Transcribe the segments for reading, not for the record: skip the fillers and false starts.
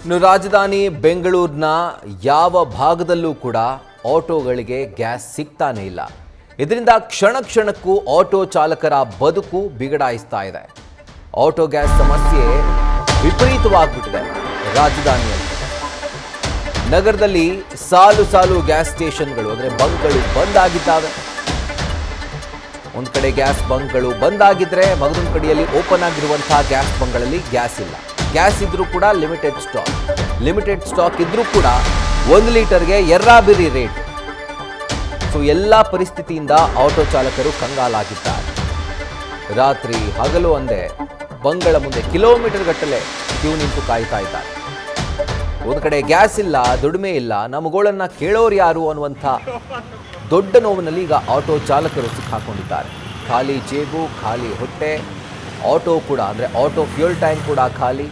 ಇನ್ನು ರಾಜಧಾನಿ ಬೆಂಗಳೂರಿನ ಯಾವ ಭಾಗದಲ್ಲೂ ಕೂಡ ಆಟೋಗಳಿಗೆ ಗ್ಯಾಸ್ ಸಿಗ್ತಾನೆ ಇಲ್ಲ. ಇದರಿಂದ ಕ್ಷಣ ಕ್ಷಣಕ್ಕೂ ಆಟೋ ಚಾಲಕರ ಬದುಕು ಬಿಗಡಾಯಿಸ್ತಾ ಇದೆ. ಆಟೋ ಗ್ಯಾಸ್ ಸಮಸ್ಯೆ ವಿಪರೀತವಾಗ್ಬಿಟ್ಟಿದೆ. ರಾಜಧಾನಿಯಲ್ಲಿ ನಗರದಲ್ಲಿ ಸಾಲು ಸಾಲು ಗ್ಯಾಸ್ ಸ್ಟೇಷನ್ಗಳು ಅಂದರೆ ಬಂಕ್ಗಳು ಬಂದಾಗಿದ್ದಾವೆ. ಒಂದು ಕಡೆ ಗ್ಯಾಸ್ ಬಂಕ್ಗಳು ಬಂದಾಗಿದ್ರೆ ಮಗದೊಂದು ಕಡೆಯಲ್ಲಿ ಓಪನ್ ಆಗಿರುವಂತಹ ಗ್ಯಾಸ್ ಬಂಕ್ಗಳಲ್ಲಿ ಗ್ಯಾಸ್ ಇಲ್ಲ. ಗ್ಯಾಸ್ ಇದ್ರೂ ಕೂಡ ಲಿಮಿಟೆಡ್ ಸ್ಟಾಕ್ ಇದ್ರೂ ಕೂಡ 1 ಲೀಟರ್ಗೆ ಎರ್ರಾಬಿರಿ ರೇಟ್. ಸೊ ಎಲ್ಲ ಪರಿಸ್ಥಿತಿಯಿಂದ ಆಟೋ ಚಾಲಕರು ಕಂಗಾಲಾಗಿದ್ದಾರೆ. ರಾತ್ರಿ ಹಗಲು ಅಂದೇ ಬಂಕ್ಗಳ ಮುಂದೆ ಕಿಲೋಮೀಟರ್ ಗಟ್ಟಲೆ ಕ್ಯೂ ನಿಂತು ಕಾಯ್ತಾ ಇದ್ದಾರೆ. ಒಂದು ಕಡೆ ಗ್ಯಾಸ್ ಇಲ್ಲ, ದುಡಿಮೆ ಇಲ್ಲ, ನಮ್ಮಗೋಳನ್ನ ಕೇಳೋರು ಯಾರು ಅನ್ನುವಂಥ ದೊಡ್ಡ ನೋವಿನಲ್ಲಿ ಈಗ ಆಟೋ ಚಾಲಕರು ಸಿಕ್ಕಾಕೊಂಡಿದ್ದಾರೆ. ಖಾಲಿ ಜೇಬು, ಖಾಲಿ ಹೊಟ್ಟೆ, ಆಟೋ ಕೂಡ ಅಂದರೆ ಆಟೋ ಫ್ಯೂಯಲ್ ಟ್ಯಾಂಕ್ ಕೂಡ ಖಾಲಿ.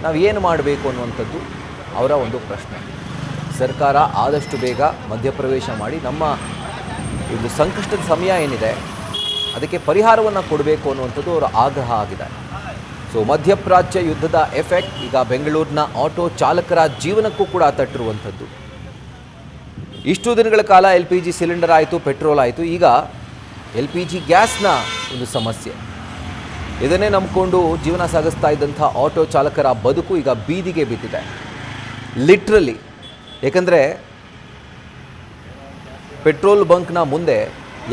ನಾವು ಏನು ಮಾಡಬೇಕು ಅನ್ನುವಂಥದ್ದು ಅವರ ಒಂದು ಪ್ರಶ್ನೆ. ಸರ್ಕಾರ ಆದಷ್ಟು ಬೇಗ ಮಧ್ಯಪ್ರವೇಶ ಮಾಡಿ ನಮ್ಮ ಒಂದು ಸಂಕಷ್ಟದ ಸಮಯ ಏನಿದೆ ಅದಕ್ಕೆ ಪರಿಹಾರವನ್ನು ಕೊಡಬೇಕು ಅನ್ನುವಂಥದ್ದು ಅವರ ಆಗ್ರಹ ಆಗಿದೆ. ಸೊ ಮಧ್ಯಪ್ರಾಚ್ಯ ಯುದ್ಧದ ಎಫೆಕ್ಟ್ ಈಗ ಬೆಂಗಳೂರಿನ ಆಟೋ ಚಾಲಕರ ಜೀವನಕ್ಕೂ ಕೂಡ ತಟ್ಟಿರುವಂಥದ್ದು. ಇಷ್ಟು ದಿನಗಳ ಕಾಲ LPG ಸಿಲಿಂಡರ್ ಆಯಿತು, ಪೆಟ್ರೋಲ್ ಆಯಿತು, ಈಗ LPG ಗ್ಯಾಸ್ನ ಒಂದು ಸಮಸ್ಯೆ. ಇದನ್ನೇ ನಂಬಿಕೊಂಡು ಜೀವನ ಸಾಗಿಸ್ತಾ ಇದ್ದಂಥ ಆಟೋ ಚಾಲಕರ ಬದುಕು ಈಗ ಬೀದಿಗೆ ಬಿದ್ದಿದೆ, ಲಿಟ್ರಲಿ. ಏಕೆಂದರೆ ಪೆಟ್ರೋಲ್ ಬಂಕ್ನ ಮುಂದೆ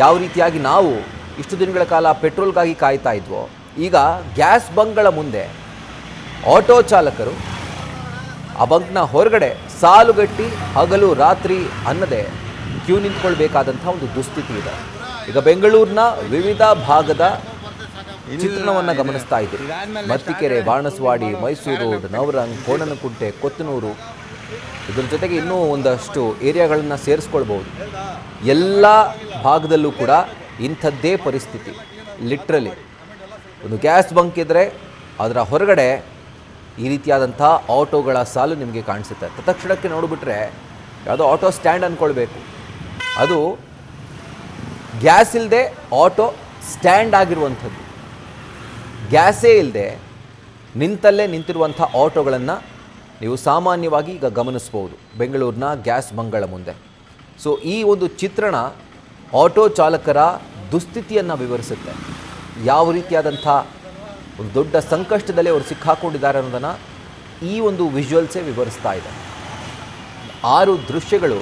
ಯಾವ ರೀತಿಯಾಗಿ ನಾವು ಇಷ್ಟು ದಿನಗಳ ಕಾಲ ಪೆಟ್ರೋಲ್ಗಾಗಿ ಕಾಯ್ತಾ ಇದ್ವೋ, ಈಗ ಗ್ಯಾಸ್ ಬಂಕ್ಗಳ ಮುಂದೆ ಆಟೋ ಚಾಲಕರು ಆ ಬಂಕ್ನ ಹೊರಗಡೆ ಸಾಲುಗಟ್ಟಿ ಹಗಲು ರಾತ್ರಿ ಅನ್ನದೇ ಕ್ಯೂ ನಿಂತ್ಕೊಳ್ಬೇಕಾದಂಥ ಒಂದು ದುಸ್ಥಿತಿ ಇದೆ. ಈಗ ಬೆಂಗಳೂರಿನ ವಿವಿಧ ಭಾಗದ ಚಿತ್ರಣವನ್ನು ಗಮನಿಸ್ತಾ ಇದ್ದೀರಿ. ಮತ್ತಿಕೆರೆ, ಬಾಣಸವಾಡಿ, ಮೈಸೂರು ರೋಡ್, ನವರಂಗ್, ಕೋಣನಕುಂಟೆ, ಕೊತ್ತನೂರು, ಇದರ ಜೊತೆಗೆ ಇನ್ನೂ ಒಂದಷ್ಟು ಏರಿಯಾಗಳನ್ನು ಸೇರಿಸ್ಕೊಳ್ಬೋದು. ಎಲ್ಲ ಭಾಗದಲ್ಲೂ ಕೂಡ ಇಂಥದ್ದೇ ಪರಿಸ್ಥಿತಿ. ಲಿಟ್ರಲಿ ಒಂದು ಗ್ಯಾಸ್ ಬಂಕ್ ಇದ್ದರೆ ಅದರ ಹೊರಗಡೆ ಈ ರೀತಿಯಾದಂಥ ಆಟೋಗಳ ಸಾಲು ನಿಮಗೆ ಕಾಣಿಸುತ್ತೆ. ತಕ್ಷಣಕ್ಕೆ ನೋಡಿಬಿಟ್ರೆ ಯಾವುದೋ ಆಟೋ ಸ್ಟ್ಯಾಂಡ್ ಅಂದ್ಕೊಳ್ಬೇಕು. ಅದು ಗ್ಯಾಸ್ ಇಲ್ಲದೆ ಆಟೋ ಸ್ಟ್ಯಾಂಡ್ ಆಗಿರುವಂಥದ್ದು. ಗ್ಯಾಸೇ ಇಲ್ಲದೆ ನಿಂತಲ್ಲೇ ನಿಂತಿರುವಂಥ ಆಟೋಗಳನ್ನು ನೀವು ಸಾಮಾನ್ಯವಾಗಿ ಈಗ ಗಮನಿಸ್ಬೋದು ಬೆಂಗಳೂರಿನ ಗ್ಯಾಸ್ ಬಂಕ್ಗಳ ಮುಂದೆ. ಸೊ ಈ ಒಂದು ಚಿತ್ರಣ ಆಟೋ ಚಾಲಕರ ದುಸ್ಥಿತಿಯನ್ನು ವಿವರಿಸುತ್ತೆ. ಯಾವ ರೀತಿಯಾದಂಥ ಒಂದು ದೊಡ್ಡ ಸಂಕಷ್ಟದಲ್ಲಿ ಅವರು ಸಿಕ್ಕಾಕೊಂಡಿದ್ದಾರೆ ಅನ್ನೋದನ್ನು ಈ ಒಂದು ವಿಜುವಲ್ಸೇ ವಿವರಿಸ್ತಾ ಇದೆ. 6 ದೃಶ್ಯಗಳು,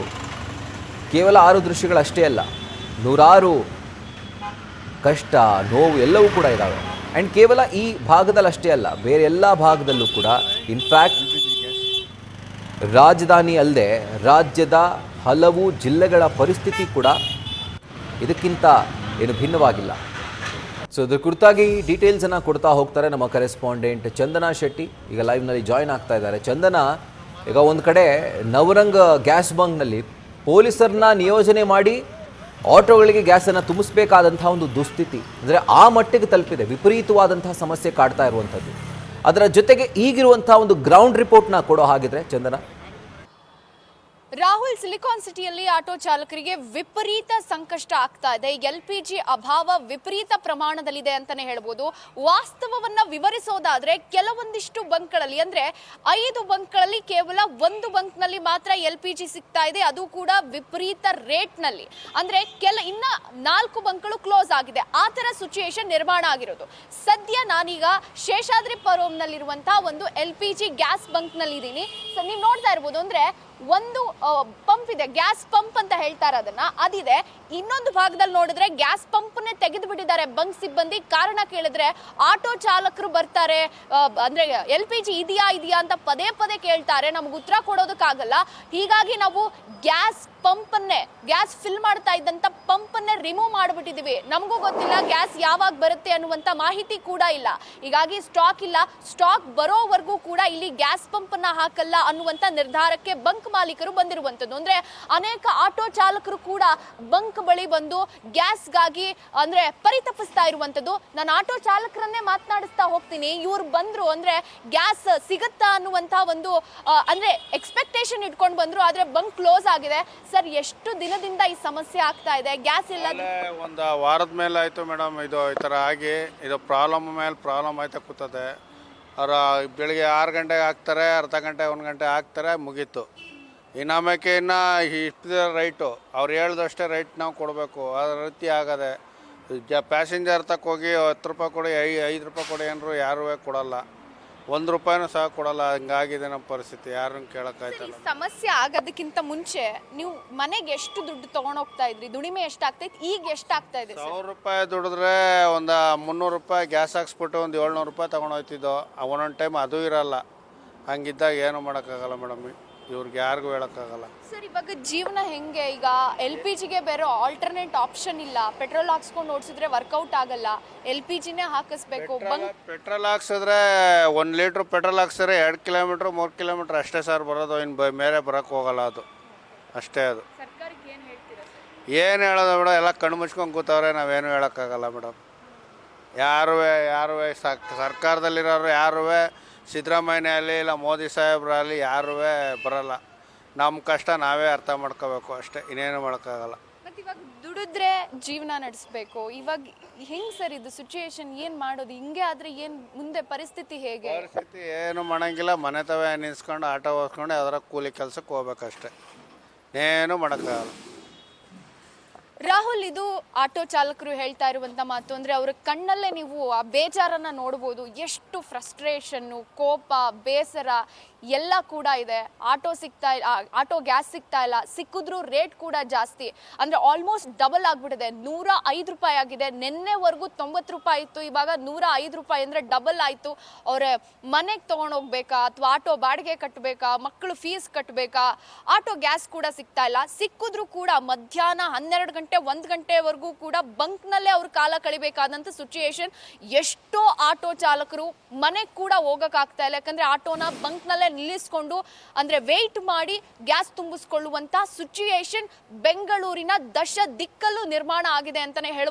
ಕೇವಲ 6 ದೃಶ್ಯಗಳಷ್ಟೇ ಅಲ್ಲ, ನೂರಾರು ಕಷ್ಟ, ನೋವು ಎಲ್ಲವೂ ಕೂಡ ಇದ್ದಾವೆ. ಆ್ಯಂಡ್ ಕೇವಲ ಈ ಭಾಗದಲ್ಲಿ ಅಷ್ಟೇ ಅಲ್ಲ, ಬೇರೆ ಎಲ್ಲ ಭಾಗದಲ್ಲೂ ಕೂಡ. ಇನ್ಫ್ಯಾಕ್ಟ್ ರಾಜಧಾನಿ ಅಲ್ಲದೆ ರಾಜ್ಯದ ಹಲವು ಜಿಲ್ಲೆಗಳ ಪರಿಸ್ಥಿತಿ ಕೂಡ ಇದಕ್ಕಿಂತ ಏನು ಭಿನ್ನವಾಗಿಲ್ಲ. ಸೊ ಇದ್ರ ಕುರಿತಾಗಿ ಡೀಟೇಲ್ಸನ್ನು ಕೊಡ್ತಾ ಹೋಗ್ತಾರೆ ನಮ್ಮ ಕರೆಸ್ಪಾಂಡೆಂಟ್ ಚಂದನಾ ಶೆಟ್ಟಿ. ಈಗ ಲೈವ್ನಲ್ಲಿ ಜಾಯ್ನ್ ಆಗ್ತಾ ಇದ್ದಾರೆ. ಚಂದನಾ, ಈಗ ಒಂದು ಕಡೆ ನವರಂಗ್ ಗ್ಯಾಸ್ ಬಂಕ್ನಲ್ಲಿ ಪೊಲೀಸರನ್ನ ನಿಯೋಜನೆ ಮಾಡಿ ಆಟೋಗಳಿಗೆ ಗ್ಯಾಸನ್ನು ತುಂಬಿಸಬೇಕಾದಂಥ ಒಂದು ದುಸ್ಥಿತಿ, ಅಂದರೆ ಆ ಮಟ್ಟಿಗೆ ತಲುಪಿದೆ. ವಿಪರೀತವಾದಂತಹ ಸಮಸ್ಯೆ ಕಾಡ್ತಾ ಇರುವಂಥದ್ದು. ಅದರ ಜೊತೆಗೆ ಈಗಿರುವಂಥ ಒಂದು ಗ್ರೌಂಡ್ ರಿಪೋರ್ಟ್ನ ಕೊಡೋ ಹಾಗಿದ್ರೆ ಚಂದನಾ. ರಾಹುಲ್, ಸಿಲಿಕಾನ್ ಸಿಟಿಯಲ್ಲಿ ಆಟೋ ಚಾಲಕರಿಗೆ ವಿಪರೀತ ಸಂಕಷ್ಟ ಆಗ್ತಾ ಇದೆ. LPG ಅಭಾವ ವಿಪರೀತ ಪ್ರಮಾಣದಲ್ಲಿದೆ ಅಂತಾನೆ ಹೇಳ್ಬೋದು. ವಾಸ್ತವವನ್ನ ವಿವರಿಸೋದಾದ್ರೆ ಕೆಲವೊಂದಿಷ್ಟು ಬಂಕ್ಗಳಲ್ಲಿ, ಅಂದ್ರೆ 5 ಬಂಕ್ಗಳಲ್ಲಿ ಕೇವಲ 1 ಬಂಕ್ನಲ್ಲಿ ಮಾತ್ರ LPG ಸಿಗ್ತಾ ಇದೆ, ಅದು ಕೂಡ ವಿಪರೀತ ರೇಟ್ನಲ್ಲಿ. ಅಂದ್ರೆ ಇನ್ನ 4 ಬಂಕ್ಗಳು ಕ್ಲೋಸ್ ಆಗಿದೆ. ಆ ತರ ಸಿಚುಯೇಷನ್ ನಿರ್ಮಾಣ ಆಗಿರೋದು. ಸದ್ಯ ನಾನೀಗ ಶೇಷಾದ್ರಿಪುರಂನಲ್ಲಿರುವಂತಹ ಒಂದು LPG ಗ್ಯಾಸ್ ಬಂಕ್ ನಲ್ಲಿ ಇದ್ದೀನಿ. ನೀವು ನೋಡ್ತಾ ಇರ್ಬೋದು, ಅಂದ್ರೆ ಒಂದು ಪಂಪ್ ಇದೆ, ಗ್ಯಾಸ್ ಪಂಪ್ ಅಂತ ಹೇಳ್ತಾರೆ ಅದನ್ನ, ಅದಿದೆ. ಇನ್ನೊಂದು ಭಾಗದಲ್ಲಿ ನೋಡಿದ್ರೆ ಗ್ಯಾಸ್ ಪಂಪ್ನೇ ತೆಗೆದು ಬಿಟ್ಟಿದ್ದಾರೆ ಬಂಕ್ ಸಿಬ್ಬಂದಿ. ಕಾರಣ ಕೇಳಿದ್ರೆ ಆಟೋ ಚಾಲಕರು ಬರ್ತಾರೆ, ಅಂದ್ರೆ LPG ಇದೆಯಾ ಅಂತ ಪದೇ ಪದೇ ಕೇಳ್ತಾರೆ, ನಮ್ಗೆ ಉತ್ತರ ಕೊಡೋದಕ್ಕಾಗಲ್ಲ. ಹೀಗಾಗಿ ನಾವು ಗ್ಯಾಸ್ ಫಿಲ್ ಮಾಡ್ತಾ ಇದ್ದಂತ ಪಂಪನ್ನೇ ರಿಮೂವ್ ಮಾಡಿಬಿಟ್ಟಿದೀವಿ. ನಮಗೂ ಗೊತ್ತಿಲ್ಲ ಗ್ಯಾಸ್ ಯಾವಾಗ ಬರುತ್ತೆ ಅನ್ನುವಂತ ಮಾಹಿತಿ ಕೂಡ ಇಲ್ಲ. ಹೀಗಾಗಿ ಸ್ಟಾಕ್ ಇಲ್ಲ, ಸ್ಟಾಕ್ ಬರೋವರೆಗೂ ಕೂಡ ಇಲ್ಲಿ ಗ್ಯಾಸ್ ಪಂಪ್ ಅನ್ನ ಹಾಕಲ್ಲ ಅನ್ನುವಂತ ನಿರ್ಧಾರಕ್ಕೆ ಬಂಕ್ ಮಾಲೀಕರು ಬಂದಿರುವಂತದ್ದು. ಅಂದ್ರೆ ಅನೇಕ ಆಟೋ ಚಾಲಕರು ಕೂಡ ಬಂಕ್ ಬಳಿ ಬಂದು ಗ್ಯಾಸ್ಗಾಗಿ ಅಂದ್ರೆ ಪರಿತಪಿಸ್ತಾ ಇರುವಂತದ್ದು. ನಾನು ಆಟೋ ಚಾಲಕರನ್ನೇ ಮಾತನಾಡಿಸ್ತಾ ಹೋಗ್ತೀನಿ. ಇವ್ರು ಬಂದ್ರು ಅಂದ್ರೆ ಗ್ಯಾಸ್ ಸಿಗುತ್ತಾ ಅನ್ನುವಂತ ಒಂದು ಅಂದ್ರೆ ಎಕ್ಸ್ಪೆಕ್ಟೇಷನ್ ಇಟ್ಕೊಂಡು ಬಂದ್ರು, ಆದ್ರೆ ಬಂಕ್ ಕ್ಲೋಸ್ ಆಗಿದೆ. ಸರ್, ಎಷ್ಟು ದಿನದಿಂದ ಈ ಸಮಸ್ಯೆ ಆಗ್ತಾ ಇದೆ? ಗ್ಯಾಸ್ ಇಲ್ಲ, ಒಂದು ವಾರದ ಮೇಲೆ ಆಯ್ತು ಮೇಡಮ್. ಇದು ಈ ತರ ಆಗಿ ಇದು ಪ್ರಾಬ್ಲಮ್ ಮೇಲೆ ಪ್ರಾಬ್ಲಮ್ ಆಯ್ತಾ ಕೂತದೆ. ಅವರು ಬೆಳಿಗ್ಗೆ 6 ಗಂಟೆಗೆ ಹಾಕ್ತಾರೆ, ಅರ್ಧ ಗಂಟೆ 1 ಗಂಟೆ ಹಾಕ್ತಾರೆ, ಮುಗೀತು. ಇನ್ನಾಮೇಕೆ ಇನ್ನು ಇಷ್ಟು ರೈಟು ಅವ್ರು ಹೇಳ್ದಷ್ಟೇ ರೈಟ್ ನಾವು ಕೊಡಬೇಕು. ಅದ್ರ ರೀತಿ ಆಗದೆ ಪ್ಯಾಸೆಂಜರ್ ತಕ್ಕ ಹೋಗಿ 10 ರೂಪಾಯಿ ಕೊಡಿ, 5 ರೂಪಾಯಿ ಕೊಡಿ ಅಂದರು ಯಾರೂ ಕೊಡಲ್ಲ, 1 ರೂಪಾಯಿನೂ ಸಹ ಕೊಡಲ್ಲ. ಹಂಗಾಗಿದೆ ನಮ್ಮ ಪರಿಸ್ಥಿತಿ, ಯಾರನ್ನು ಕೇಳೋಕ್ಕಾಯ್ತಲ್ಲ. ಸಮಸ್ಯೆ ಆಗೋದಕ್ಕಿಂತ ಮುಂಚೆ ನೀವು ಮನೆಗೆ ಎಷ್ಟು ದುಡ್ಡು ತಗೊಂಡೋಗ್ತಾ ಇದ್ರಿ? ದುಡಿಮೆ ಎಷ್ಟಾಗ್ತೈತಿ, ಈಗ ಎಷ್ಟಾಗ್ತಾ ಇದೆ? 1,000 ರೂಪಾಯಿ ದುಡಿದ್ರೆ ಒಂದು 300 ರೂಪಾಯಿ ಗ್ಯಾಸ್ ಹಾಕ್ಸ್ಬಿಟ್ಟು ಒಂದು 700 ರೂಪಾಯಿ ತೊಗೊಂಡೋಗ್ತಿದ್ದೋ. ಒಂದೊಂದು ಟೈಮ್ ಅದು ಇರಲ್ಲ. ಹಂಗಿದ್ದಾಗ ಏನು ಮಾಡೋಕ್ಕಾಗಲ್ಲ ಮೇಡಮ್, ಇವ್ರಿಗೆ ಯಾರಿಗೂ ಹೇಳೋಕ್ಕಾಗಲ್ಲ. ಸರ್, ಇವಾಗ ಜೀವನ ಹೆಂಗೆ? ಈಗ LPGಗೆ ಬೇರೆ ಆಲ್ಟರ್ನೇಟ್ ಆಪ್ಷನ್ ಇಲ್ಲ. ಪೆಟ್ರೋಲ್ ಹಾಕ್ಸ್ಕೊಂಡು ಓಡಿಸಿದ್ರೆ ವರ್ಕೌಟ್ ಆಗಲ್ಲ, LPGನೇ ಹಾಕಿಸ್ಬೇಕು. ಪೆಟ್ರೋಲ್ ಹಾಕ್ಸಿದ್ರೆ 1 ಲೀಟ್ರ್ ಪೆಟ್ರೋಲ್ ಹಾಕ್ಸಿದ್ರೆ 2 ಕಿಲೋಮೀಟ್ರ್ 3 ಕಿಲೋಮೀಟ್ರ್ ಅಷ್ಟೇ ಸರ್ ಬರೋದು. ಇನ್ನು ಮೇಲೆ ಬರೋಕ್ಕೆ ಹೋಗಲ್ಲ, ಅದು ಅಷ್ಟೇ. ಅದು ಸರ್ಕಾರಕ್ಕೆ ಏನು ಹೇಳ್ತೀರಾ? ಏನು ಹೇಳೋದು ಮೇಡಮ್, ಎಲ್ಲ ಕಣ್ಣು ಮುಚ್ಕೊಂಡು ಕೂತವ್ರೆ, ನಾವೇನು ಹೇಳೋಕ್ಕಾಗಲ್ಲ ಮೇಡಮ್. ಯಾರೂ ಸರ್ಕಾರದಲ್ಲಿರೋರು ಯಾರೂ ಸಿದ್ದರಾಮಯ್ಯ ಆಗಲಿ ಇಲ್ಲ ಮೋದಿ ಸಾಹೇಬ್ರಾಗಲಿ ಯಾರೂ ಬರಲ್ಲ. ನಮ್ಮ ಕಷ್ಟ ನಾವೇ ಅರ್ಥ ಮಾಡ್ಕೋಬೇಕು ಅಷ್ಟೇ, ಇನ್ನೇನು ಮಾಡೋಕ್ಕಾಗಲ್ಲ. ಮತ್ತು ಇವಾಗ ದುಡಿದ್ರೆ ಜೀವನ ನಡೆಸಬೇಕು. ಇವಾಗ ಹೆಂಗೆ ಸರ್ ಇದು ಸಿಚುಯೇಷನ್? ಏನು ಮಾಡೋದು? ಹಿಂಗೆ ಆದರೆ ಏನು ಮುಂದೆ ಪರಿಸ್ಥಿತಿ ಹೇಗೆ? ಪರಿಸ್ಥಿತಿ ಏನು ಮಾಡೋಂಗಿಲ್ಲ, ಮನೆ ತವೇ ನಿಲ್ಸ್ಕೊಂಡು ಆಟೋ ಓಡಿಸ್ಕೊಂಡು ಅದರ ಕೂಲಿ ಕೆಲಸಕ್ಕೆ ಹೋಗ್ಬೇಕಷ್ಟೆ, ಏನು ಮಾಡೋಕ್ಕಾಗಲ್ಲ. ರಾಹುಲ್, ಇದು ಆಟೋ ಚಾಲಕರು ಹೇಳ್ತಾ ಇರುವಂಥ ಮಾತು. ಅಂದರೆ ಅವ್ರ ಕಣ್ಣಲ್ಲೇ ನೀವು ಆ ಬೇಜಾರನ್ನು ನೋಡ್ಬೋದು. ಎಷ್ಟು ಫ್ರಸ್ಟ್ರೇಷನ್ನು, ಕೋಪ, ಬೇಸರ ಎಲ್ಲ ಕೂಡ ಇದೆ. ಆಟೋ ಗ್ಯಾಸ್ ಸಿಗ್ತಾ ಇಲ್ಲ, ಸಿಕ್ಕಿದ್ರೂ ರೇಟ್ ಕೂಡ ಜಾಸ್ತಿ. ಅಂದರೆ ಆಲ್ಮೋಸ್ಟ್ ಡಬಲ್ ಆಗಿಬಿಟ್ಟಿದೆ. 105 ರೂಪಾಯಿ ಆಗಿದೆ. ನಿನ್ನೆವರೆಗೂ 90 ರೂಪಾಯಿ ಇತ್ತು, ಇವಾಗ 105 ರೂಪಾಯಿ ಅಂದರೆ ಡಬಲ್ ಆಯಿತು. ಅವ್ರ ಮನೆಗೆ ತೊಗೊಂಡೋಗ್ಬೇಕಾ ಅಥವಾ ಆಟೋ ಬಾಡಿಗೆ ಕಟ್ಟಬೇಕಾ, ಮಕ್ಕಳು ಫೀಸ್ ಕಟ್ಟಬೇಕಾ? ಆಟೋ ಗ್ಯಾಸ್ ಕೂಡ ಸಿಗ್ತಾ ಇಲ್ಲ. ಸಿಕ್ಕಿದ್ರೂ ಕೂಡ ಮಧ್ಯಾಹ್ನ 12 ಗಂಟೆ 1 ಗಂಟೆವರೆಗೂ ಕೂಡ ಬಂಕ್ನಲ್ಲೇ ಅವ್ರ ಕಾಲ ಕಳಿಬೇಕಾದಂಥ ಸಿಚುಯೇಷನ್. ಎಷ್ಟೋ ಆಟೋ ಚಾಲಕರು ಮನೆಗೆ ಕೂಡ ಹೋಗೋಕ್ಕಾಗ್ತಾ ಇಲ್ಲ, ಯಾಕಂದರೆ ಆಟೋನ ಬಂಕ್ನಲ್ಲೇ ನಿಲ್ಲಿಸ್ಕೊಂಡು ಅಂದರೆ ವೆಯ್ಟ್ ಮಾಡಿ ಗ್ಯಾಸ್ ತುಂಬಿಸ್ಕೊಳ್ಳುವಂಥ ಸಿಚುಯೇಷನ್ ಬೆಂಗಳೂರಿನ ದಶ ದಿಕ್ಕಲ್ಲೂ ನಿರ್ಮಾಣ ಆಗಿದೆ ಅಂತಲೇ ಹೇಳ್ಬೋದು.